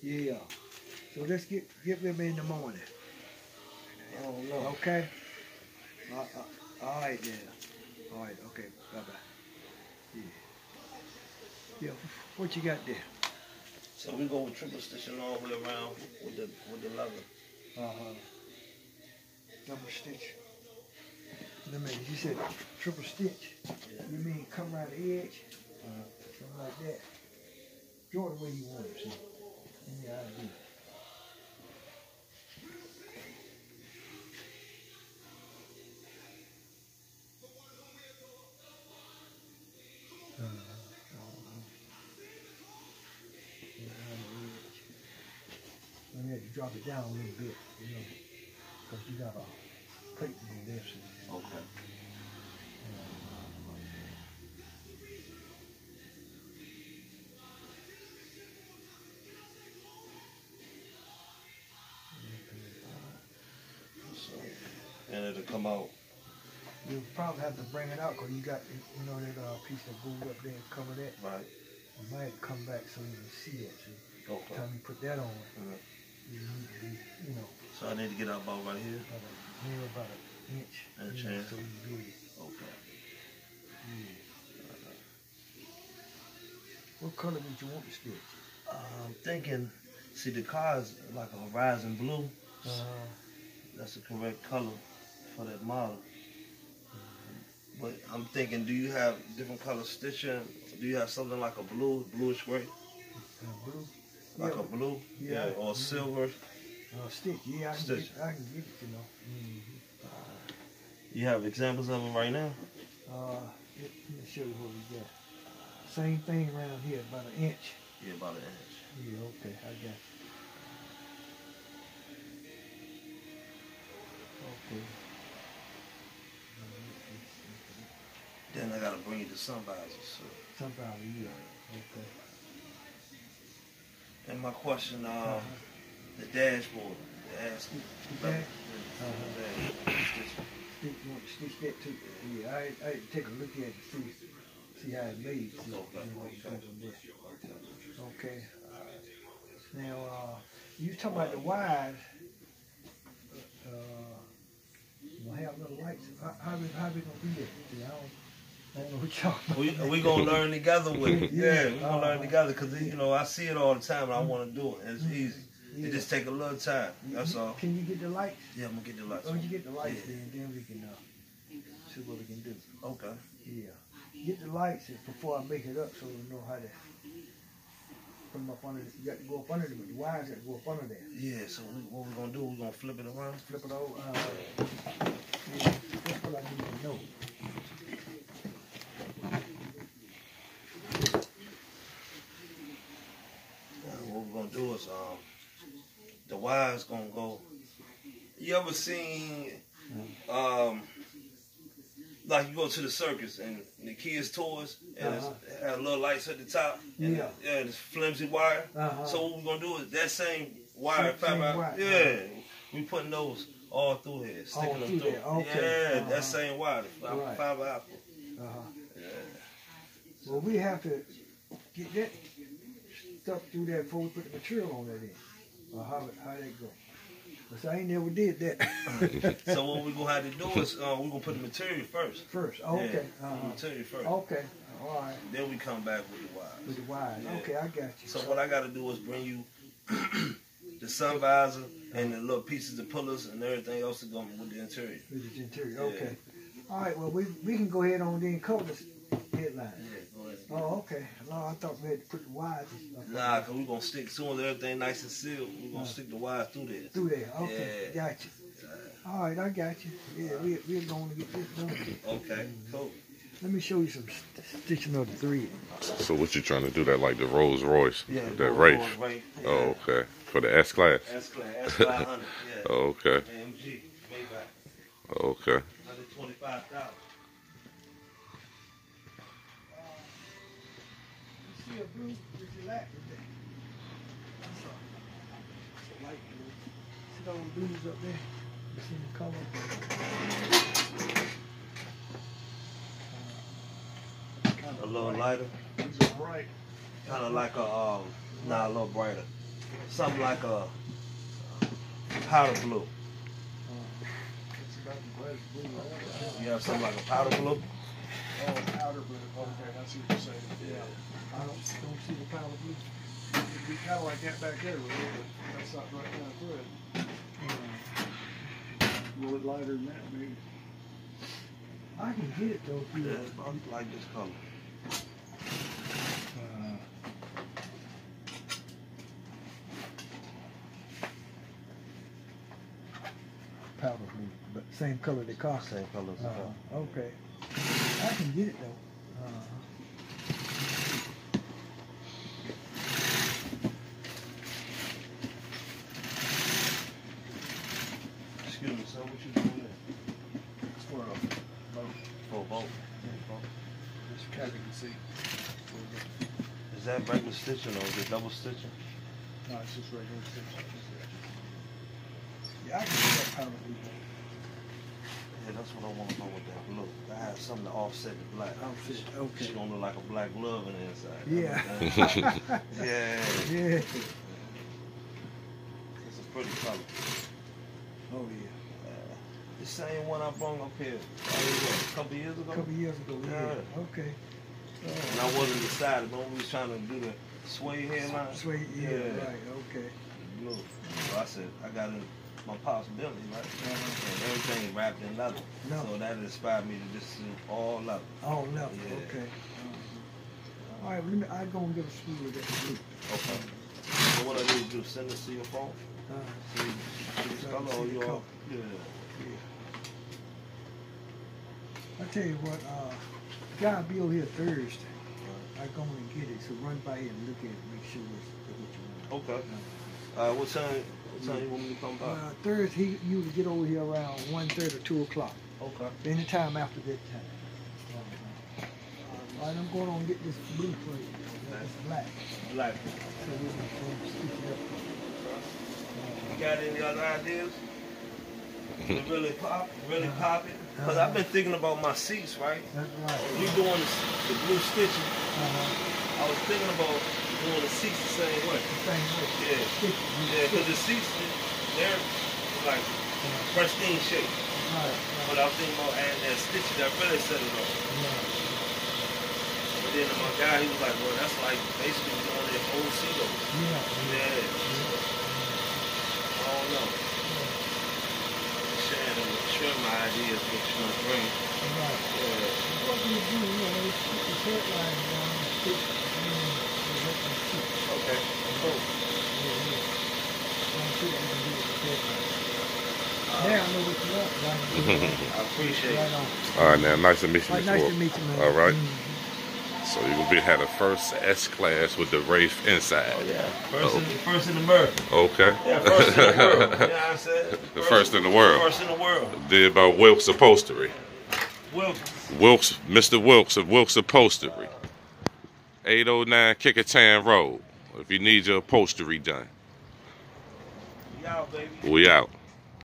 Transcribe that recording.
Yeah. So let's get with me in the morning. I don't know. Okay? All right then. All right, okay. Bye-bye. Yeah. Yeah, what you got there? So we go with triple stitching all the way around with the leather. Double stitch. You said triple stitch. Yeah. You mean come around the edge? Something like that. Draw it the way you want it, see? Yeah, I do. I had to drop it down a little bit, you know, because you got a plate on there. So Okay. And it'll come out. You'll probably have to bring it out because you got, you know, that piece that goes up there and cover that. Right. You might come back so you can see that. See? Okay. By the time you put that on, you need to be, you know. So I need to get out about right here? About an inch. Inch. You know, so you get it. Okay. Yeah. What color would you want to stitch? I'm thinking, see the car is like a horizon blue. That's the correct color for that model. But I'm thinking, do you have different color stitching? Do you have something like a bluish gray? Blue? Like a blue? Yeah. Or silver? Stitch, yeah, I can get it, you know. You have examples of them right now? Let me show you what we got. Same thing around here, about an inch. Yeah, about an inch. Yeah, okay, I got it. Okay. Then I gotta bring you the sun visors. So. Sun visor, yeah. Okay. And my question, the dashboard, Stitch that too. Yeah, I take a look at it to see how it made. Okay. Now, you talking about the wires? We'll have little lights. How we gonna do that? See, I don't know what y'all. We gonna learn together with it. Yeah, we gonna learn together because you know I see it all the time and I want to do it. And it's easy. It just take a little time. That's all. Can you get the lights? Yeah, I'm gonna get the lights. Oh, you get the lights, then we can see what we can do. Okay. Yeah. Get the lights before I make it up so we know how to put them up under. You got to go up under them. The wires got to go up under there. Yeah. So what we're gonna do? We're gonna flip it around. Flip it over. Yeah, that's what I need to know. What we're gonna do is the wires gonna go. You ever seen like you go to the circus and the kids' toys and it has little lights at the top and it's flimsy wire. So what we're gonna do is that same wire, we putting those all through here, sticking them through. Okay. Yeah, that same wire, fiber optic. Yeah. Well, we have to get that stuff through there before we put the material on that in. Or how that go? Because I ain't never did that. So what we're gonna have to do is we're gonna put the material first. Okay. The material first. Okay. All right. Then we come back with the wires. With the wires. Yeah. Okay, I got you. So what I got to do is bring you the sun visor and the little pieces of pullers and everything else to go with the interior. With the interior. Okay. All right. Well, we can go ahead on then cover this headline. Yeah, go ahead. Oh, okay. No, I thought we had to put the wires and stuff. Nah, because we're going to stick, as soon as everything nice and sealed, we're going to stick the wires through there. Through there. Okay. Yeah. Got you. All right, I got you. Yeah, we're going to get this done. Okay, cool. Let me show you some stitching of the thread. So what you trying to do? That like the Rolls Royce? Yeah, that Wraith? Yeah. Oh, okay. For the S-Class? S-Class, S500, yeah. Oh, okay. AMG, Maybach. Oh, okay. 125,000. You see a blue with your lap today? That's a light blue. See those blues up there? You see the color? A little lighter. Bright. Kind of like a, a little brighter. something like a powder blue. You have something like a powder blue? Oh, powder blue. Okay, I see what you're saying. Yeah. I don't see the powder blue. It'd be kind of like that back there, but that's not the right kind of thread. A little lighter than that, maybe. I can get it though. Yeah, it's about like this color. Powder blue, but same color they cost. Same color as the car. Okay. I can get it though. Excuse me, sir, what you doing there? It's for a boat. For a boat. This cabin can see. Is that regular stitching or is it double stitching? No, it's just regular stitching. Yeah, I can get that powder blue. Yeah, that's what I want to know with that blue. I have something to offset the black. Outfit, okay. She gonna look like a black glove on the inside. Yeah. Yeah. Yeah. It's a pretty color. Oh yeah. The same one I brought up here a couple years ago. A couple years ago, yeah. Okay. And I wasn't decided, but we was trying to do the sway hairline. Sway, yeah, right, okay. Blue. So I said, I got in my pop's building, right? And everything wrapped in leather. No. So that inspired me to just do all leather. All leather, Yeah. okay. All right, I go and get a spool of that blue. Okay. So what I need to do, send this to your phone? See this color or you all? Yeah. I tell you what, guy will be over here Thursday. I go and get it, so run by here and look at it, make sure it's what you want. Okay. What time you want me to come by? Thursday, he usually get over here around 1:30 or 2 o'clock. Okay. Anytime after that time. All right, I'm going on and get this blue for you. It's black. Black. So we can stick it up. You got any other ideas? To really pop it? Because I've been thinking about my seats, right? That's right. You doing the blue stitching. I was thinking about doing the seats the same way. The same way. Yeah. Yeah, because the seats, they're like pristine shape. Right. But I was thinking about adding that stitching that really set it off. But then my guy, he was like, well, that's like basically doing that old seat over. Yeah. I don't know. Share my ideas with you, my friend. Right. Yeah. What do you do? You know, it's headline down and stick Okay. Cool. Now I know what you want. Right? I appreciate it. Right on. All right, now, nice to meet you, Right, Mr. nice Wolf. to meet you, man. All right. So you will had a first S-Class with the Wraith inside. Oh, yeah. First in America. Okay. Yeah, first in the world. You know what I said? The first in the world. First in the world. Did by Wilkes Upholstery. Wilkes. Mr. Wilkes of Wilkes Upholstery. 809 Kickertown Road. If you need your upholstery done. We out, baby. We out.